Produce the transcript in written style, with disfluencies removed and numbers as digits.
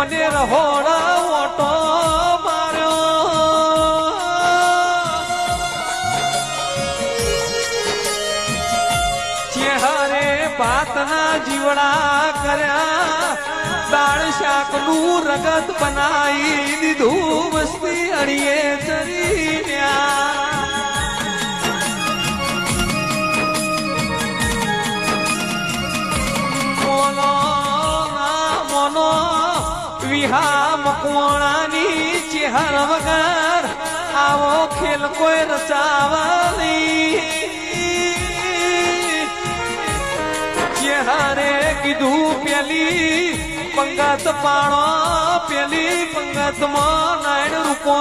કોને રહોડા ઓટો માર્યો ચેહરે ભાતના જીવડા કર્યા દાળ શાકનું રગત બનાવી દીધું મસ્તી અડીએ ચરીન્યા વિહા મકવાણાની ચેહર વગર આવો ખેલ કોઈ રચાવલી ચેહરે કીધું પેલી પંગત પાણો પેલી પંગતમાં નાયણ રૂપો